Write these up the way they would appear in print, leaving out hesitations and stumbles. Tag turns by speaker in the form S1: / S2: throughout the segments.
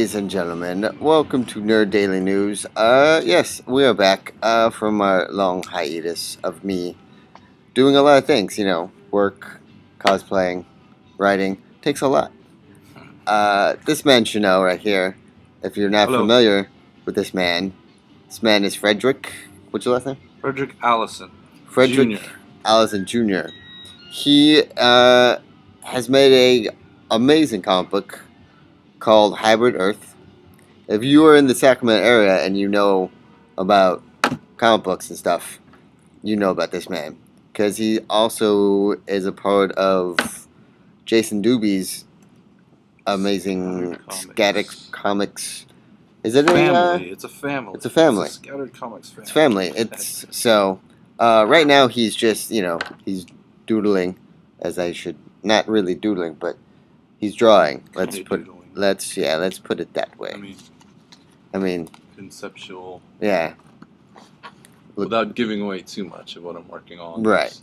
S1: Ladies and gentlemen, welcome to Nerd Daily News. Yes, we are back from our long hiatus of me doing a lot of things. Work, cosplaying, writing takes a lot. This man should know right here. If you're not
S2: Hello.
S1: familiar with this man is Frederick. What's your last name?
S2: Frederick Allison.
S1: Frederick
S2: Jr.
S1: Allison Jr. He has made a amazing comic book called Hybrid Earth. If you are in the Sacramento area and you know about comic books and stuff, you know about this man. Because he also is a part of Jason Doobie's amazing Static Comics. Is it
S2: family? It's a family.
S1: It's a family.
S2: It's a Scattered Comics family.
S1: It's family. It's so. Right now he's just he's doodling, as I should not really doodling, but he's drawing. Let's put it that way. I mean,
S2: conceptual.
S1: Yeah.
S2: Without giving away too much of what I'm working on.
S1: Right.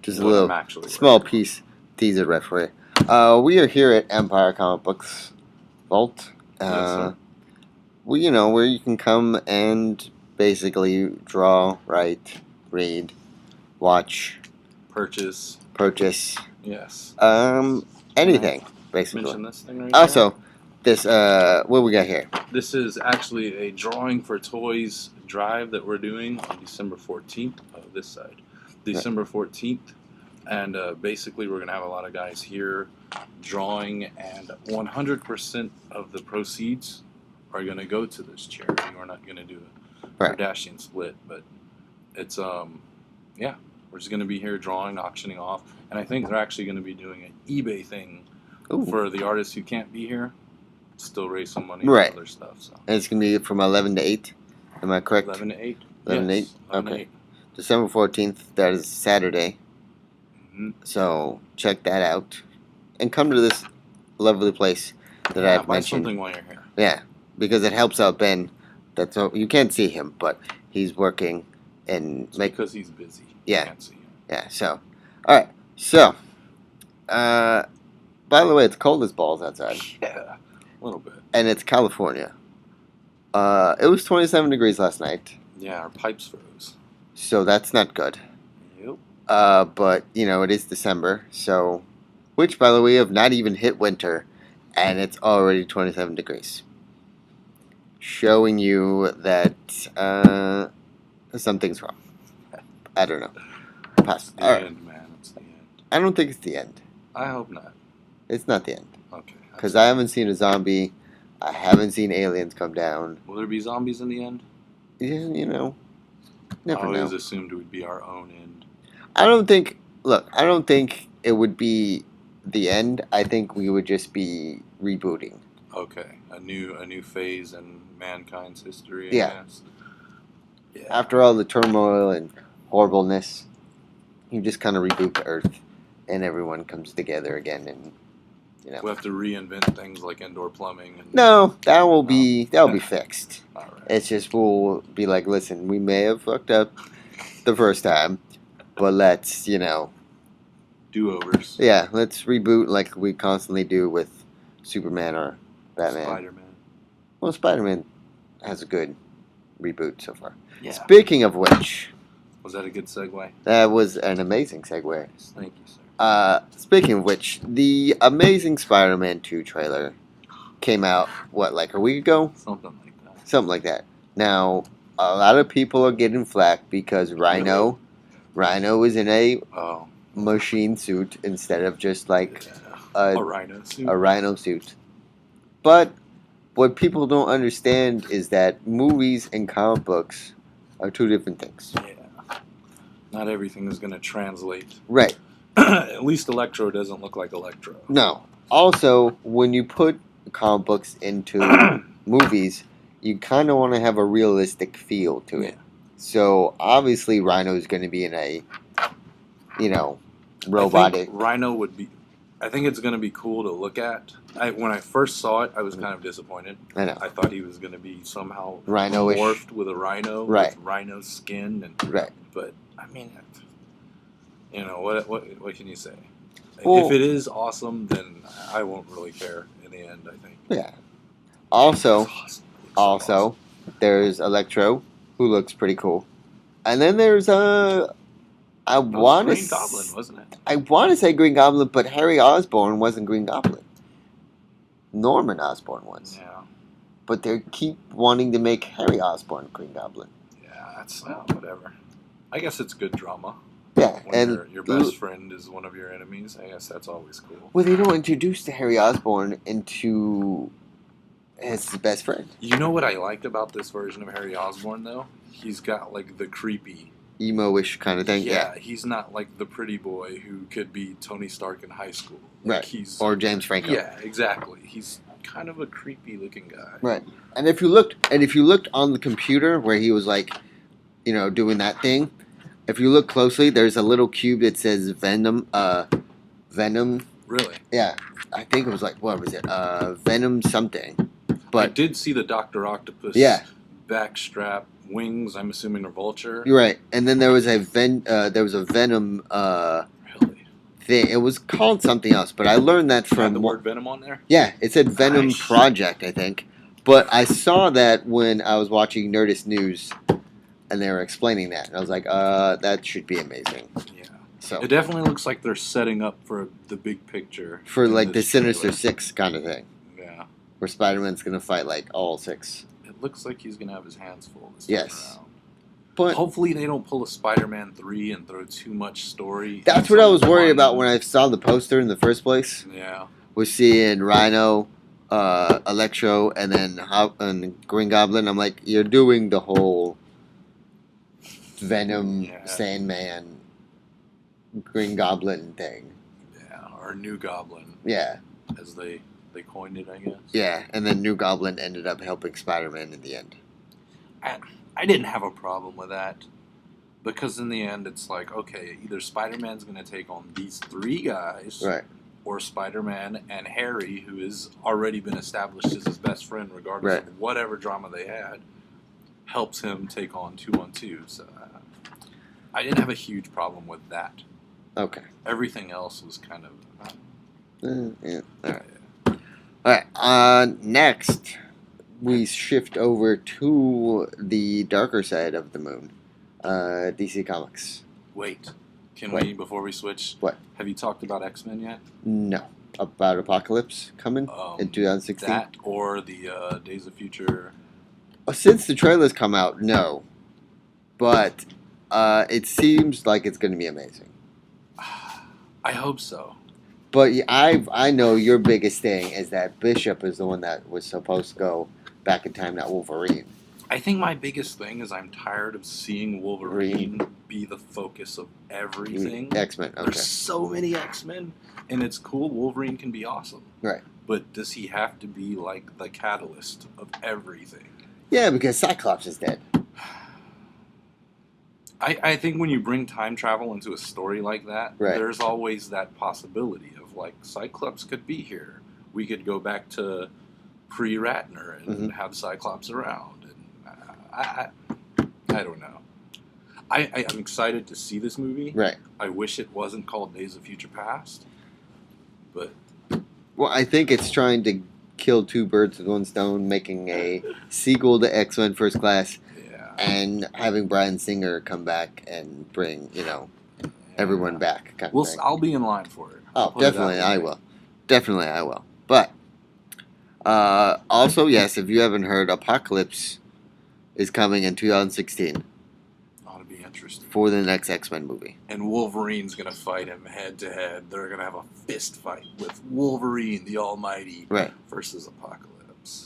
S1: Just a little small piece teaser right for you. We are here at Empire Comic Books Vault.
S2: Yes, sir.
S1: Where you can come and basically draw, write, read, watch,
S2: purchase. Yes.
S1: Anything basically.
S2: Mention this thing right
S1: Also, this what we got here?
S2: This is actually a drawing for toys drive that we're doing on December 14th. This side, December 14th, and basically we're gonna have a lot of guys here drawing, and 100% of the proceeds are gonna go to this charity. We're not gonna do a Kardashian split, but it's we're just gonna be here drawing, auctioning off, and I think they're actually gonna be doing an eBay thing for the artists who can't be here. Still raise some money for other stuff. So.
S1: And it's going to be from 11 to 8. Am I correct?
S2: 11 to 8.
S1: 11
S2: yes,
S1: to 8? Okay. 8. December 14th, that is Saturday.
S2: Mm-hmm.
S1: So check that out. And come to this lovely place that I've mentioned.
S2: Something while you're here.
S1: Yeah, because it helps out Ben. You can't see him, but he's working and
S2: because he's busy.
S1: Yeah.
S2: You can't see him.
S1: Yeah, so. Alright, so. By the way, it's cold as balls outside.
S2: Yeah. A little bit.
S1: And it's California. It was 27 degrees last night.
S2: Yeah, our pipes froze.
S1: So that's not good.
S2: Yep.
S1: But, it is December, so... Which, by the way, have not even hit winter, and it's already 27 degrees. Showing you that, something's wrong. I don't know.
S2: It's the end, man. It's the end.
S1: I don't think it's the end.
S2: I hope not.
S1: It's not the end.
S2: Okay.
S1: Because I haven't seen a zombie. I haven't seen aliens come down.
S2: Will there be zombies in the end?
S1: Yeah, never know.
S2: I always assumed it would be our own end.
S1: I don't think it would be the end. I think we would just be rebooting.
S2: Okay. A new phase in mankind's history, I guess. Yeah.
S1: After all the turmoil and horribleness, you just kind of reboot the Earth and everyone comes together again and
S2: we'll have to reinvent things like indoor plumbing.
S1: No, that'll be fixed.
S2: All right.
S1: It's just we'll be like, listen, we may have fucked up the first time, but let's,
S2: do-overs.
S1: Yeah, let's reboot like we constantly do with Superman or Batman.
S2: Spider-Man.
S1: Well, Spider-Man has a good reboot so far.
S2: Yeah.
S1: Speaking of which...
S2: Was that a good segue?
S1: That was an amazing segue.
S2: Thank you, sir.
S1: Speaking of which, the Amazing Spider-Man 2 trailer came out, like a week ago? Something like that. Now, a lot of people are getting flack because Rhino is in a machine suit instead of just like
S2: a rhino suit.
S1: A rhino suit. But what people don't understand is that movies and comic books are two different things.
S2: Yeah. Not everything is going to translate.
S1: Right.
S2: At least Electro doesn't look like Electro.
S1: No. Also, when you put comic books into movies, you kind of want to have a realistic feel to it. So, obviously, Rhino is going to be in a, robotic...
S2: I think it's going to be cool to look at. When I first saw it, I was kind of disappointed.
S1: I know.
S2: I thought he was going to be somehow
S1: Rhino-ish.
S2: morphed with a rhino,
S1: right.
S2: with rhino skin.
S1: Right.
S2: But, I mean... what can you say?
S1: Well,
S2: if it is awesome, then I won't really care in the end, I think.
S1: Yeah. Also,
S2: Looks awesome. Looks so awesome.
S1: there's Electro, who looks pretty cool, and then there's I
S2: That was
S1: want
S2: Green Goblin,
S1: to
S2: wasn't it?
S1: I want to say Green Goblin, but Harry Osborn wasn't Green Goblin. Norman Osborn was,
S2: Yeah.
S1: but they keep wanting to make Harry Osborn Green Goblin.
S2: Yeah, that's whatever. I guess it's good drama.
S1: Yeah,
S2: When
S1: and
S2: your best friend is one of your enemies, I guess that's always cool.
S1: well, they don't introduce the Harry Osborn into as his best friend.
S2: You know what I liked about this version of Harry Osborn though? He's got like the creepy
S1: Emo-ish kind of thing. Yeah,
S2: he's not like the pretty boy who could be Tony Stark in high school.
S1: Right. Or James Franco.
S2: Yeah, exactly. He's kind of a creepy looking guy.
S1: Right. And if you looked on the computer where he was like, doing that thing, if you look closely, there's a little cube that says Venom. Venom.
S2: Really?
S1: Yeah. I think it was like, what was it? Venom something. But
S2: I did see the Dr. Octopus backstrap wings, I'm assuming a vulture.
S1: You're right. And then there was a Venom
S2: Really?
S1: thing. It was called something else, but I learned that from
S2: Had the word Venom on there?
S1: Yeah, it said Venom
S2: Nice.
S1: Project, I think. But I saw that when I was watching Nerdist News and they were explaining that. And I was like, that should be amazing.
S2: Yeah.
S1: So
S2: It definitely looks like they're setting up for the big picture.
S1: for
S2: in
S1: like the
S2: this
S1: Sinister
S2: trailer.
S1: Six kind of thing.
S2: Yeah.
S1: Where Spider-Man's gonna fight like all six.
S2: It looks like he's going to have his hands full this
S1: Yes.
S2: time around.
S1: But
S2: Hopefully they don't pull a Spider-Man 3 and throw too much story.
S1: that's what I was worried about when I saw the poster in the first place.
S2: Yeah.
S1: Was seeing Rhino, Electro, and then and Green Goblin. I'm like, you're doing the whole Venom, Sandman, Green Goblin thing.
S2: Yeah, or New Goblin,
S1: Yeah,
S2: as they coined it, I guess.
S1: yeah, and then New Goblin ended up helping Spider-Man in the end.
S2: I didn't have a problem with that. Because in the end, it's like, okay, either Spider-Man's going to take on these three guys,
S1: Right.
S2: or Spider-Man and Harry, who has already been established as his best friend, regardless of whatever drama they had, helps him take on 2-on-2. So I didn't have a huge problem with that.
S1: Okay.
S2: Everything else was kind of...
S1: Yeah. All right. All right. Next, we shift over to the darker side of the moon. DC Comics.
S2: Wait. Can we, before we switch...
S1: What?
S2: Have you talked about X-Men yet?
S1: No. About Apocalypse coming in 2016?
S2: That or the Days of Future...
S1: Since the trailers come out, no. But it seems like it's going to be amazing.
S2: I hope so.
S1: But I know your biggest thing is that Bishop is the one that was supposed to go back in time, not Wolverine.
S2: I think my biggest thing is I'm tired of seeing Wolverine be the focus of everything.
S1: X-Men, okay.
S2: There's so many X-Men, and it's cool. Wolverine can be awesome.
S1: Right.
S2: But does he have to be like the catalyst of everything?
S1: Yeah, because Cyclops is dead.
S2: I think when you bring time travel into a story like that, there's always that possibility of like Cyclops could be here. We could go back to pre-Ratner and have Cyclops around. And I don't know. I'm excited to see this movie.
S1: Right.
S2: I wish it wasn't called Days of Future Past. But
S1: well, I think it's trying to kill two birds with one stone, making a sequel to X-Men First Class. And having Bryan Singer come back and bring, everyone back.
S2: I'll be in line for it.
S1: Oh, definitely I will. Definitely I will. But, also, yes, if you haven't heard, Apocalypse is coming in 2016.
S2: Ought to be interesting.
S1: For the next X-Men movie.
S2: And Wolverine's going to fight him head to head. They're going to have a fist fight with Wolverine, the Almighty, versus Apocalypse.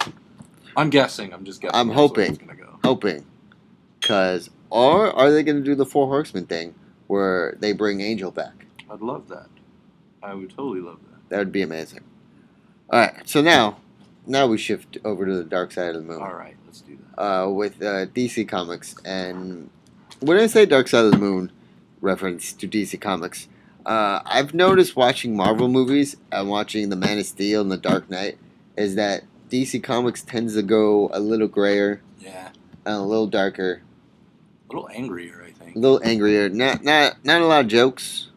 S2: I'm guessing. I'm just guessing.
S1: I'm hoping. Hoping. Or are they going to do the Four Horsemen thing where they bring Angel back?
S2: I'd love that. I would totally love that.
S1: That would be amazing. All right, so now we shift over to the dark side of the moon.
S2: All right, let's do that.
S1: With DC Comics. And when I say dark side of the moon, reference to DC Comics, I've noticed watching Marvel movies and watching The Man of Steel and The Dark Knight is that DC Comics tends to go a little grayer.
S2: Yeah.
S1: And a little darker.
S2: A little angrier, I think.
S1: A little angrier. Not a lot of jokes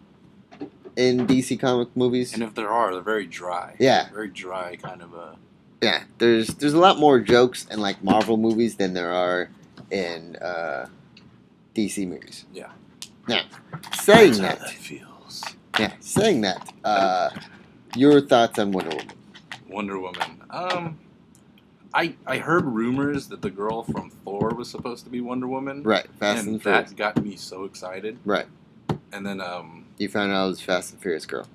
S1: in DC comic movies.
S2: And if there are, they're very dry.
S1: Yeah.
S2: Very dry kind of a...
S1: Yeah, there's a lot more jokes in like Marvel movies than there are in DC movies.
S2: Yeah.
S1: Now, saying
S2: That's how
S1: that,
S2: that feels.
S1: yeah, saying that, your thoughts on Wonder Woman?
S2: Wonder Woman. I heard rumors that the girl from Thor was supposed to be Wonder Woman.
S1: Right, Fast and Furious.
S2: That got me so excited.
S1: Right.
S2: And then
S1: you found out it was Fast and Furious girl.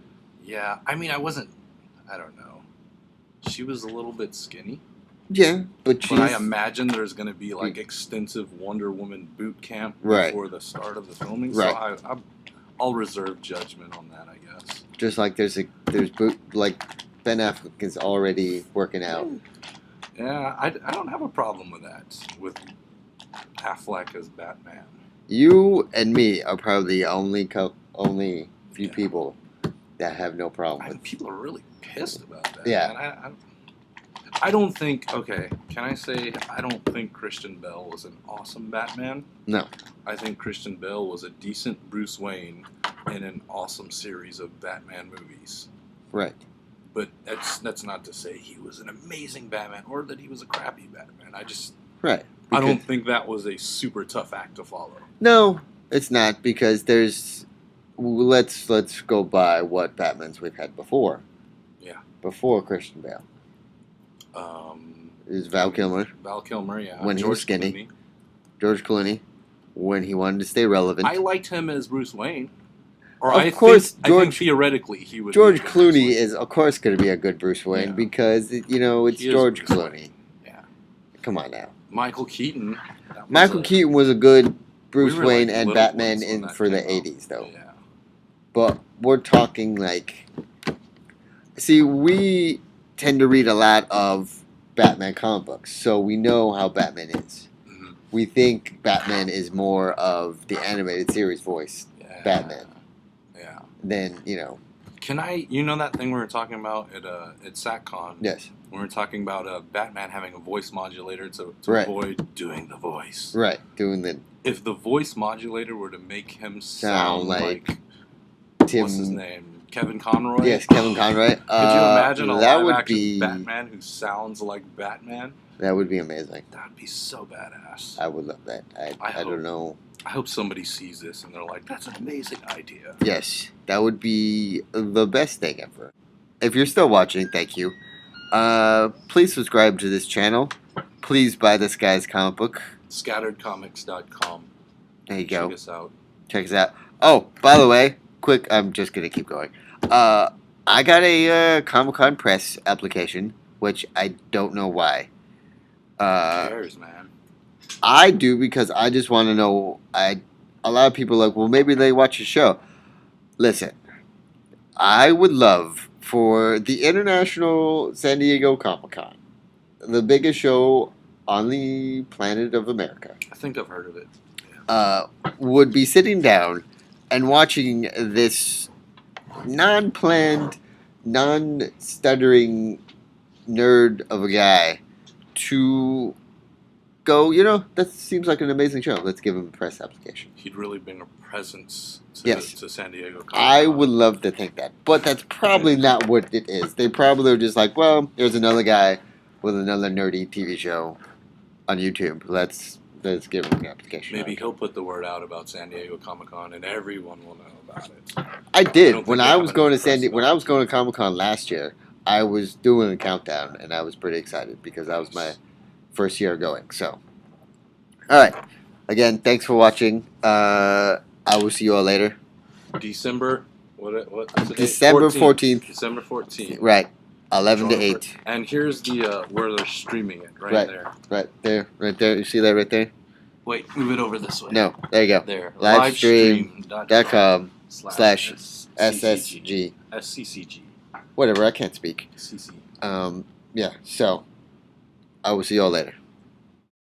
S2: Yeah, I mean, I don't know. She was a little bit skinny.
S1: Yeah, but
S2: I imagine there's going to be like extensive Wonder Woman boot camp before the start of the filming.
S1: Right.
S2: So I'll reserve judgment on that, I guess.
S1: Just like there's like Ben Affleck is already working out.
S2: Yeah, I don't have a problem with that. With Affleck as Batman.
S1: You and me are probably the only few people that have no problem with.
S2: People are really pissed about that.
S1: Yeah.
S2: Man. I don't think. Okay, can I say I don't think Christian Bale was an awesome Batman?
S1: No.
S2: I think Christian Bale was a decent Bruce Wayne in an awesome series of Batman movies.
S1: Right.
S2: But that's not to say he was an amazing Batman or that he was a crappy Batman.
S1: Right.
S2: I don't think that was a super tough act to follow.
S1: No, it's not because there's. Let's go by what Batmans we've had before.
S2: Yeah.
S1: Before Christian Bale. It was Val Kilmer.
S2: Val Kilmer, yeah.
S1: When he was skinny. Clooney. George Clooney. When he wanted to stay relevant.
S2: I liked him as Bruce Wayne. Or
S1: I think
S2: theoretically he would.
S1: George Clooney is, of course, going to be a good Bruce Wayne because it's George Clooney.
S2: Yeah.
S1: Come on now.
S2: Michael Keaton.
S1: Keaton was a good Bruce Wayne and Batman for the 80s, though.
S2: Yeah.
S1: But we're talking like. See, we tend to read a lot of Batman comic books, so we know how Batman is.
S2: Mm-hmm.
S1: We think Batman is more of the animated series voice Batman.
S2: Yeah.
S1: Than,
S2: Can I? You know that thing we were talking about at SatCon?
S1: Yes.
S2: We were talking about Batman having a voice modulator to avoid doing the voice.
S1: Right. Doing the.
S2: If the voice modulator were to make him sound like
S1: Tim,
S2: what's his name? Kevin Conroy?
S1: Yes, Kevin Conroy.
S2: Could you imagine a live-action Batman who sounds like Batman?
S1: That would be amazing.
S2: That would be so badass.
S1: I would love that. I don't know.
S2: I hope somebody sees this and they're like, that's an amazing idea.
S1: Yes, that would be the best thing ever. If you're still watching, thank you. Please subscribe to this channel. Please buy this guy's comic book.
S2: Scatteredcomics.com.
S1: There you go.
S2: Check us out.
S1: Check us out. Oh, by the way, quick, I'm just going to keep going. I got a Comic-Con press application, which I don't know why.
S2: Who cares, man?
S1: I do because I just want to know. A lot of people are like, well, maybe they watch the show. Listen, I would love for the International San Diego Comic-Con, the biggest show on the planet of America.
S2: I think I've heard of it.
S1: Yeah. Would be sitting down and watching this non-planned, non-stuttering nerd of a guy to go, that seems like an amazing show. Let's give him a press application.
S2: He'd really bring a presence to San Diego Comic-Con.
S1: I would love to think that. But that's probably not what it is. They probably are just like, well, here's another guy with another nerdy TV show on YouTube. Let's give him an application.
S2: Maybe he'll put the word out about San Diego Comic-Con and everyone will know about it.
S1: I did. When I was going to Comic-Con last year, I was doing a countdown and I was pretty excited because that was my first year going. So, all right. Again, thanks for watching. I will see you all later.
S2: December 14th.
S1: December 14th.
S2: December 14th.
S1: Right. 11 to 8.
S2: And here's the where they're streaming it right there.
S1: Right there. You see that right there?
S2: Wait, move it over this way.
S1: No, there you go.
S2: There.
S1: Livestream.com/SSG.
S2: SCCG.
S1: Whatever, I can't speak.
S2: CC.
S1: Yeah, so I will see you all later.